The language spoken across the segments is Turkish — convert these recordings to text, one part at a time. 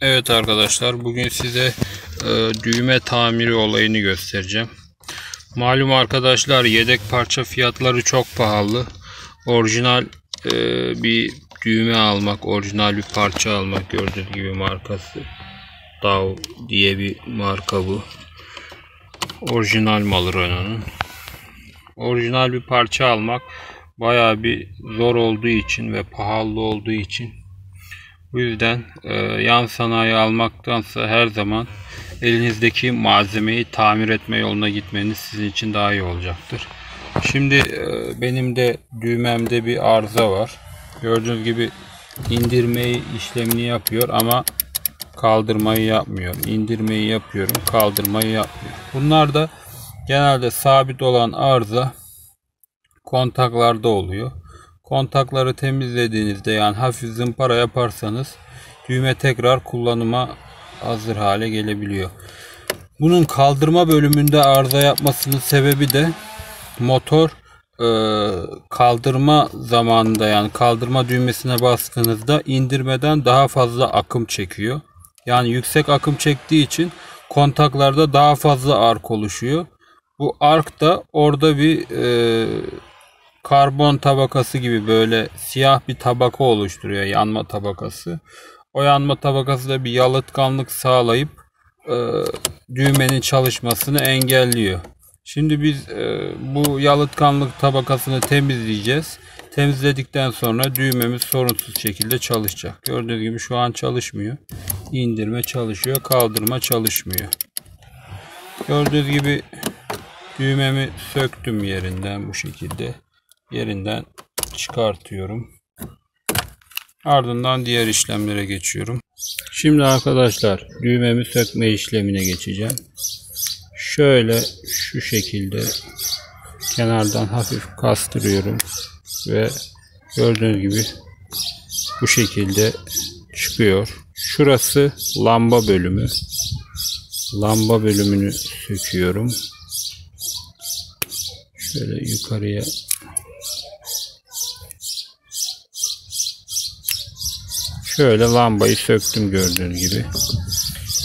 Evet arkadaşlar, bugün size düğme tamiri olayını göstereceğim. Malum arkadaşlar, yedek parça fiyatları çok pahalı. Orijinal bir düğme almak, orijinal bir parça almak, gördüğünüz gibi markası Dav diye bir marka bu. Orijinal malı Renault'un. Orijinal bir parça almak bayağı bir zor olduğu için ve pahalı olduğu için, bu yüzden yan sanayi almaktansa her zaman elinizdeki malzemeyi tamir etme yoluna gitmeniz sizin için daha iyi olacaktır. Şimdi benim de düğmemde bir arıza var. Gördüğünüz gibi indirmeyi işlemini yapıyor ama kaldırmayı yapmıyor. İndirmeyi yapıyorum, kaldırmayı yapmıyor. Bunlar da genelde sabit olan arıza kontaklarda oluyor. Kontakları temizlediğinizde, yani hafif zımpara yaparsanız, düğme tekrar kullanıma hazır hale gelebiliyor. Bunun kaldırma bölümünde arıza yapmasının sebebi de motor kaldırma zamanında, yani kaldırma düğmesine bastığınızda indirmeden daha fazla akım çekiyor. Yani yüksek akım çektiği için kontaklarda daha fazla ark oluşuyor. Bu ark da orada bir karbon tabakası gibi böyle siyah bir tabaka oluşturuyor, yanma tabakası. O yanma tabakası da bir yalıtkanlık sağlayıp düğmenin çalışmasını engelliyor. Şimdi biz bu yalıtkanlık tabakasını temizleyeceğiz. Temizledikten sonra düğmemiz sorunsuz şekilde çalışacak. Gördüğünüz gibi şu an çalışmıyor. İndirme çalışıyor, kaldırma çalışmıyor. Gördüğünüz gibi düğmemi söktüm yerinden, bu şekilde. Yerinden çıkartıyorum. Ardından diğer işlemlere geçiyorum. Şimdi arkadaşlar, düğmemi sökme işlemine geçeceğim. Şöyle şu şekilde kenardan hafif kastırıyorum ve gördüğünüz gibi bu şekilde çıkıyor. Şurası lamba bölümü. Lamba bölümünü söküyorum. Şöyle yukarıya şöyle lambayı söktüm gördüğünüz gibi.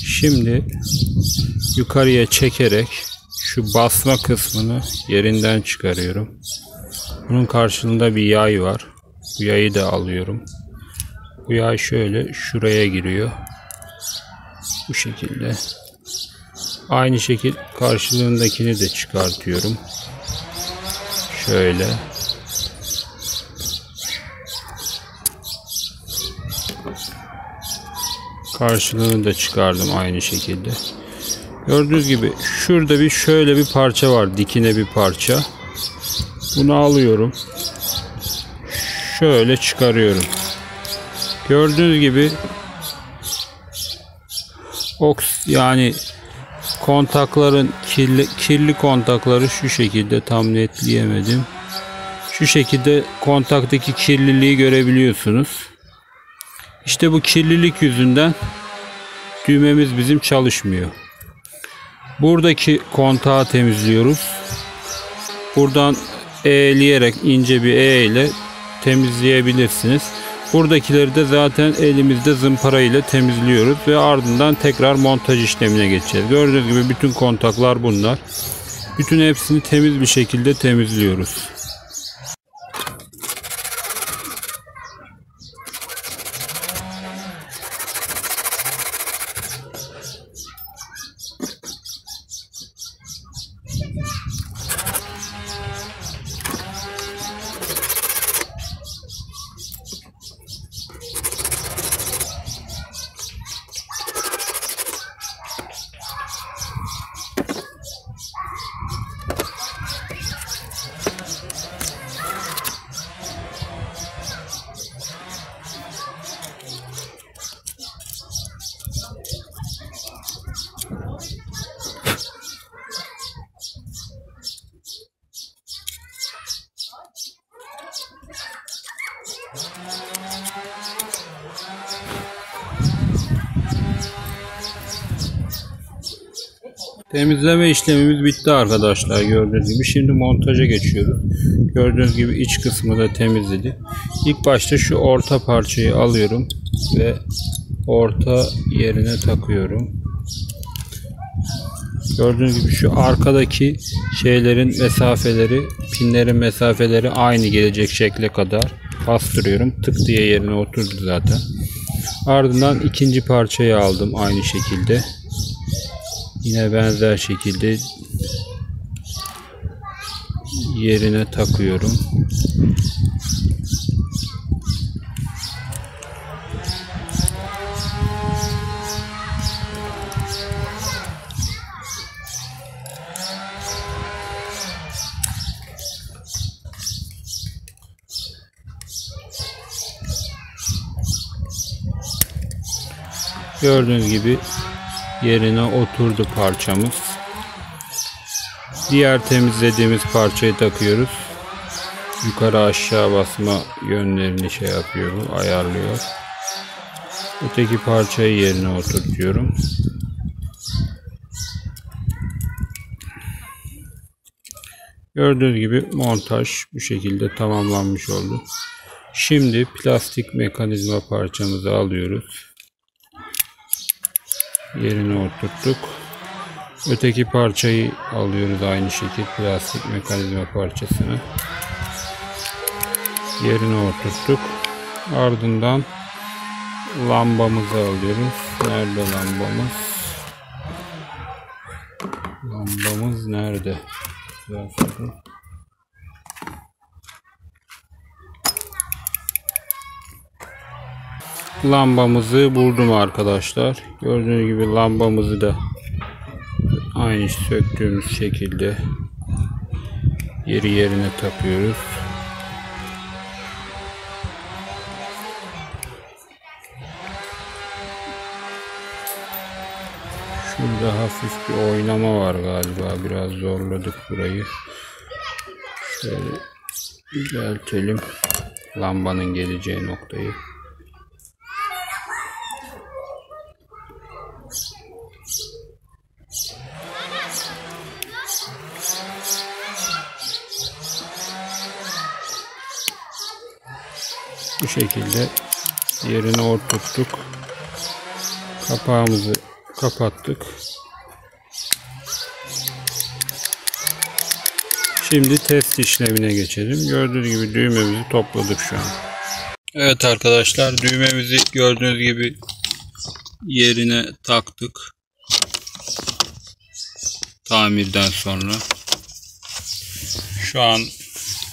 Şimdi yukarıya çekerek şu basma kısmını yerinden çıkarıyorum. Bunun karşılığında bir yay var. Bu yayı da alıyorum. Bu yay şöyle şuraya giriyor. Bu şekilde. Aynı şekil karşılığındakini de çıkartıyorum. Şöyle. Karşılığını da çıkardım aynı şekilde. Gördüğünüz gibi şurada bir şöyle bir parça var, dikine bir parça. Bunu alıyorum. Şöyle çıkarıyorum. Gördüğünüz gibi yani kontakların kirli kontakları şu şekilde, tam netleyemedim. Şu şekilde kontaktaki kirliliği görebiliyorsunuz. İşte bu kirlilik yüzünden düğmemiz bizim çalışmıyor. Buradaki kontağı temizliyoruz. Buradan eğleyerek, ince bir ile temizleyebilirsiniz. Buradakileri de zaten elimizde zımpara ile temizliyoruz ve ardından tekrar montaj işlemine geçeceğiz. Gördüğünüz gibi bütün kontaklar bunlar. Bütün hepsini temiz bir şekilde temizliyoruz. Temizleme işlemimiz bitti arkadaşlar, gördüğünüz gibi. Şimdi montaja geçiyoruz. Gördüğünüz gibi iç kısmı da temizledik. İlk başta şu orta parçayı alıyorum ve orta yerine takıyorum. Gördüğünüz gibi şu arkadaki şeylerin mesafeleri, pinlerin mesafeleri aynı gelecek şekle kadar bastırıyorum. Tık diye yerine oturdu zaten. Ardından ikinci parçayı aldım aynı şekilde. Yine benzer şekilde yerine takıyorum. Gördüğünüz gibi yerine oturdu parçamız. Diğer temizlediğimiz parçayı takıyoruz. Yukarı aşağı basma yönlerini şey yapıyor, bu ayarlıyor. Öteki parçayı yerine oturtuyorum. Gördüğünüz gibi montaj bu şekilde tamamlanmış oldu. Şimdi plastik mekanizma parçamızı alıyoruz. Yerine oturttuk. Öteki parçayı alıyoruz aynı şekilde, plastik mekanizma parçasını. Yerine oturttuk. Ardından lambamızı alıyoruz. Nerede lambamız? Lambamız nerede? Lambamızı buldum arkadaşlar. Gördüğünüz gibi lambamızı da aynı söktüğümüz şekilde yerine takıyoruz. Şurada hafif bir oynama var galiba. Biraz zorladık burayı. Şöyle düzeltelim lambanın geleceği noktayı. Bu şekilde yerine oturttuk. Kapağımızı kapattık. Şimdi test işlemine geçelim. Gördüğünüz gibi düğmemizi topladık şu an. Evet arkadaşlar, düğmemizi gördüğünüz gibi yerine taktık. Tamirden sonra. Şu an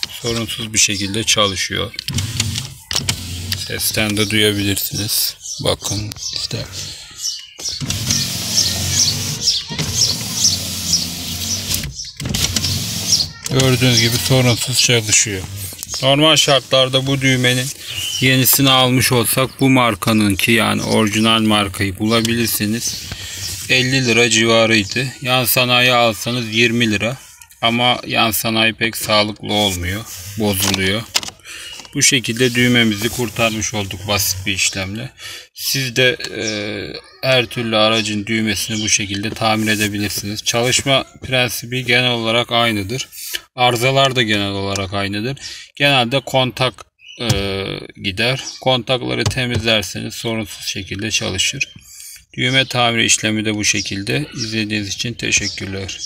sorunsuz bir şekilde çalışıyor. Sesten de duyabilirsiniz. Bakın işte. Gördüğünüz gibi sorunsuz çalışıyor. Normal şartlarda bu düğmenin yenisini almış olsak bu markanınki, yani orijinal markayı bulabilirsiniz. 50 lira civarıydı. Yan sanayi alsanız 20 lira. Ama yan sanayi pek sağlıklı olmuyor. Bozuluyor. Bu şekilde düğmemizi kurtarmış olduk basit bir işlemle. Siz de her türlü aracın düğmesini bu şekilde tamir edebilirsiniz. Çalışma prensibi genel olarak aynıdır. Arızalar da genel olarak aynıdır. Genelde kontak gider. Kontakları temizlerseniz sorunsuz şekilde çalışır. Düğme tamiri işlemi de bu şekilde. İzlediğiniz için teşekkürler.